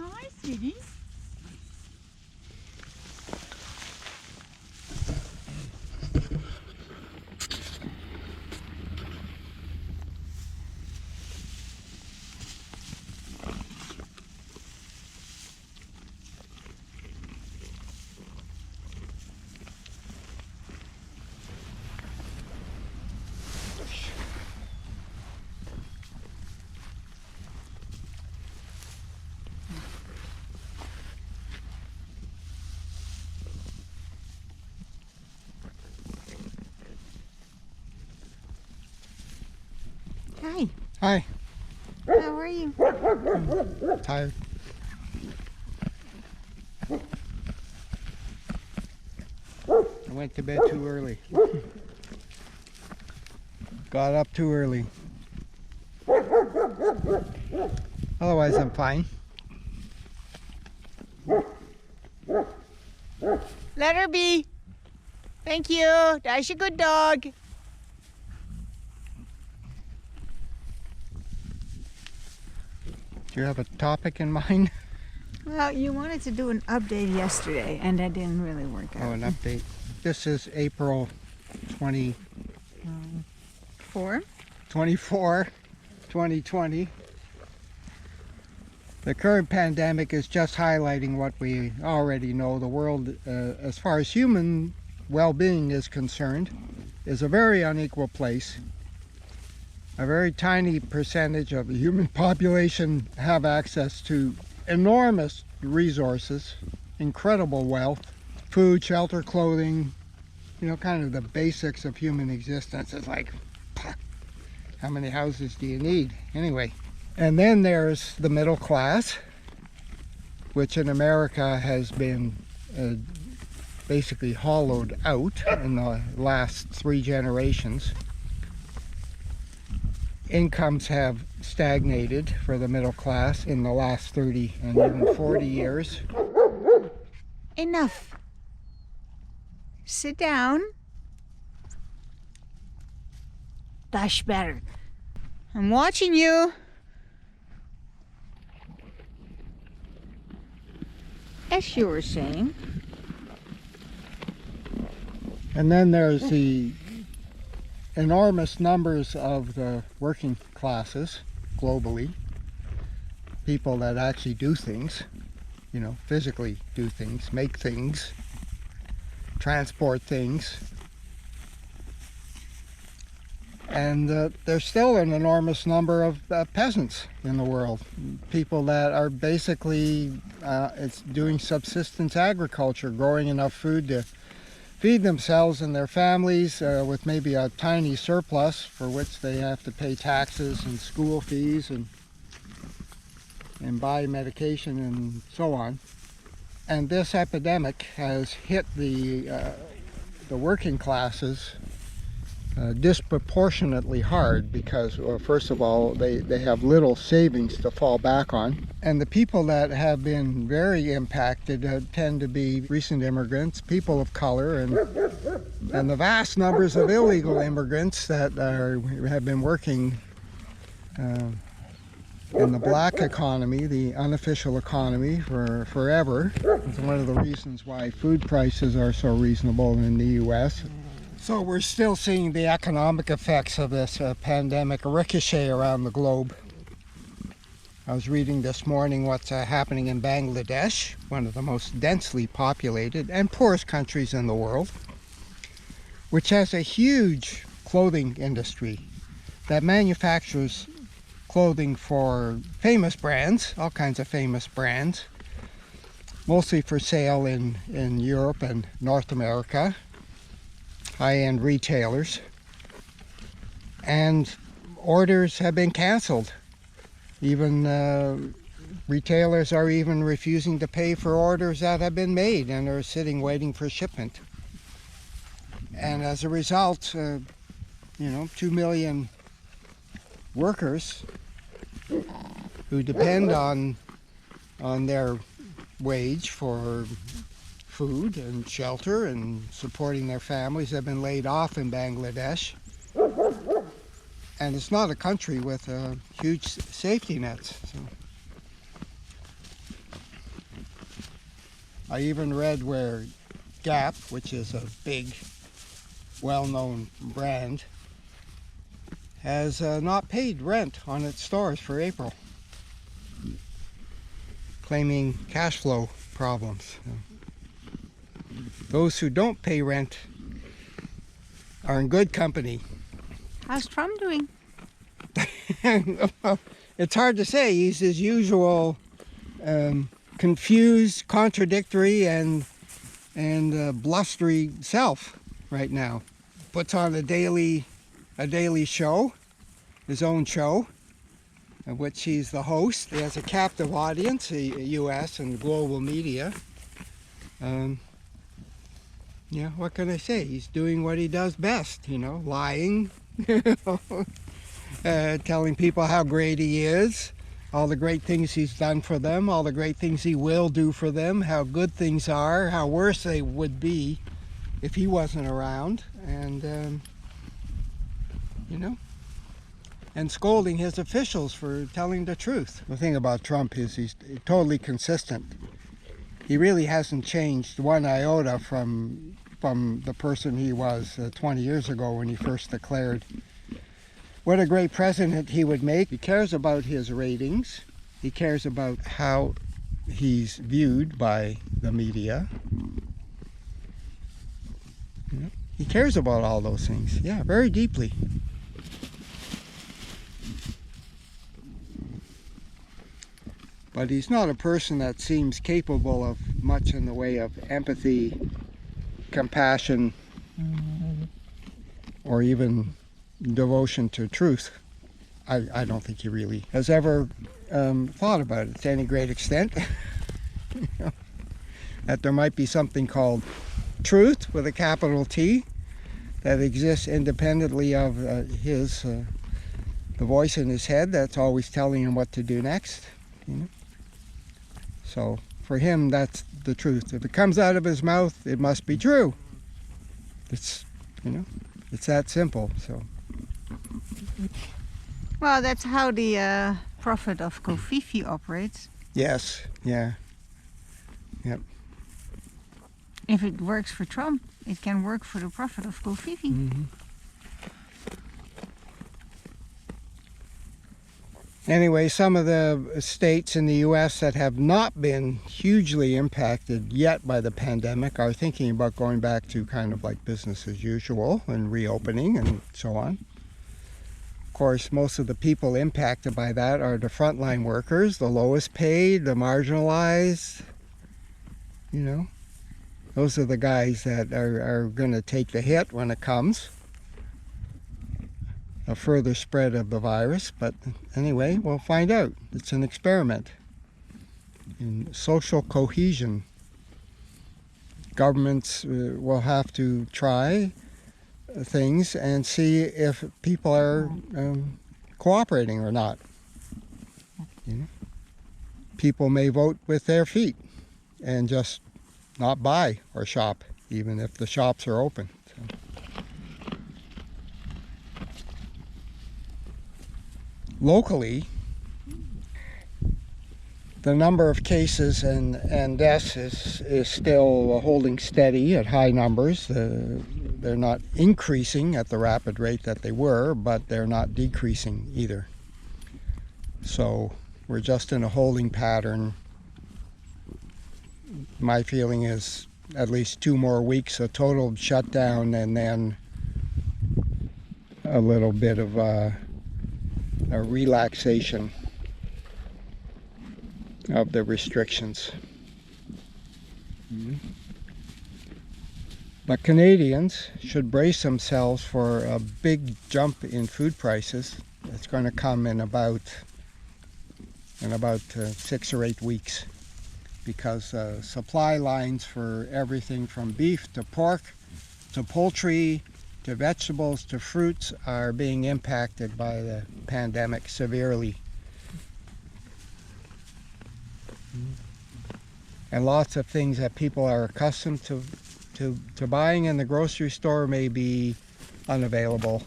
Oh, hi, sweetie. Hi. Hi. How are you? Tired. I went to bed too early. Got up too early. Otherwise, I'm fine. Let her be. Thank you. That's a good dog. Do you have a topic in mind? Well, you wanted to do an update yesterday, and that didn't really work out. Oh, an update. This is April 4? 24, 2020. The current pandemic is just highlighting what we already know. The world, as far as human well-being is concerned, is a very unequal place. A very tiny percentage of the human population have access to enormous resources, incredible wealth, food, shelter, clothing, you know, kind of the basics of human existence. It's like, how many houses do you need? Anyway. And then there's the middle class, which in America has been basically hollowed out in the last 3 generations. Incomes have stagnated for the middle class in the last 30 and even 40 years. Enough. Sit down. That's better. I'm watching you. As you were saying. And then there's the enormous numbers of the working classes globally, people that actually do things, you know, physically do things, make things, transport things. And there's still an enormous number of peasants in the world, people that are basically it's doing subsistence agriculture, growing enough food to feed themselves and their families with maybe a tiny surplus for which they have to pay taxes and school fees and buy medication and so on. And this epidemic has hit the working classes disproportionately hard because, well, first of all, they have little savings to fall back on. And the people that have been very impacted tend to be recent immigrants, people of color, and the vast numbers of illegal immigrants that have been working in the black economy, the unofficial economy, for forever. It's one of the reasons why food prices are so reasonable in the U.S. So we're still seeing the economic effects of this pandemic ricochet around the globe. I was reading this morning what's happening in Bangladesh, one of the most densely populated and poorest countries in the world, which has a huge clothing industry that manufactures clothing for famous brands, all kinds of famous brands, mostly for sale in Europe and North America, high-end retailers. And orders have been canceled. Even retailers are even refusing to pay for orders that have been made and are sitting waiting for shipment. And as a result, 2 million workers who depend on their wage for food and shelter and supporting their families have been laid off in Bangladesh. And it's not a country with huge safety nets. So. I even read where Gap, which is a big, well-known brand, has not paid rent on its stores for April, claiming cash flow problems. Those who don't pay rent are in good company. How's Trump doing? It's hard to say. He's his usual confused, contradictory, and blustery self right now. Puts on a daily show, his own show, of which he's the host. He has a captive audience, the U.S. and global media. What can I say? He's doing what he does best, lying, telling people how great he is, all the great things he's done for them, all the great things he will do for them, how good things are, how worse they would be if he wasn't around, and and scolding his officials for telling the truth. The thing about Trump is he's totally consistent. He really hasn't changed one iota from the person he was 20 years ago when he first declared what a great president he would make. He cares about his ratings. He cares about how he's viewed by the media. He cares about all those things, very deeply. But he's not a person that seems capable of much in the way of empathy, compassion, or even devotion to truth. I don't think he really has ever thought about it to any great extent. That there might be something called truth with a capital T that exists independently of the voice in his head that's always telling him what to do next. So for him, that's the truth. If it comes out of his mouth, it must be true. It's it's that simple. So. Well, that's how the prophet of Kofifi operates. Yes. Yeah. Yep. If it works for Trump, it can work for the prophet of Kofifi. Mm-hmm. Anyway, some of the states in the U.S. that have not been hugely impacted yet by the pandemic are thinking about going back to kind of like business as usual and reopening and so on. Of course, most of the people impacted by that are the frontline workers, the lowest paid, the marginalized. Those are the guys that are going to take the hit when it comes. A further spread of the virus, but anyway, we'll find out. It's an experiment in social cohesion. Governments will have to try things and see if people are cooperating or not. People may vote with their feet and just not buy or shop, even if the shops are open. So. Locally, the number of cases and deaths is still holding steady at high numbers. They're not increasing at the rapid rate that they were, but they're not decreasing either. So we're just in a holding pattern. My feeling is at least 2 more weeks of total shutdown, and then a little bit of a relaxation of the restrictions. But Canadians should brace themselves for a big jump in food prices. It's going to come in about 6 or 8 weeks, because supply lines for everything from beef to pork to poultry to vegetables to fruits are being impacted by the pandemic severely. And lots of things that people are accustomed to buying in the grocery store may be unavailable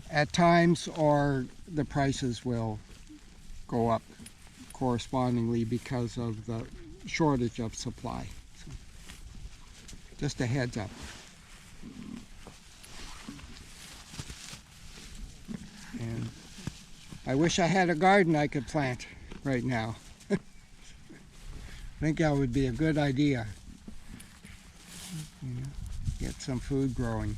at times, or the prices will go up correspondingly because of the shortage of supply. So, just a heads up. And I wish I had a garden I could plant right now. I think that would be a good idea. Get some food growing.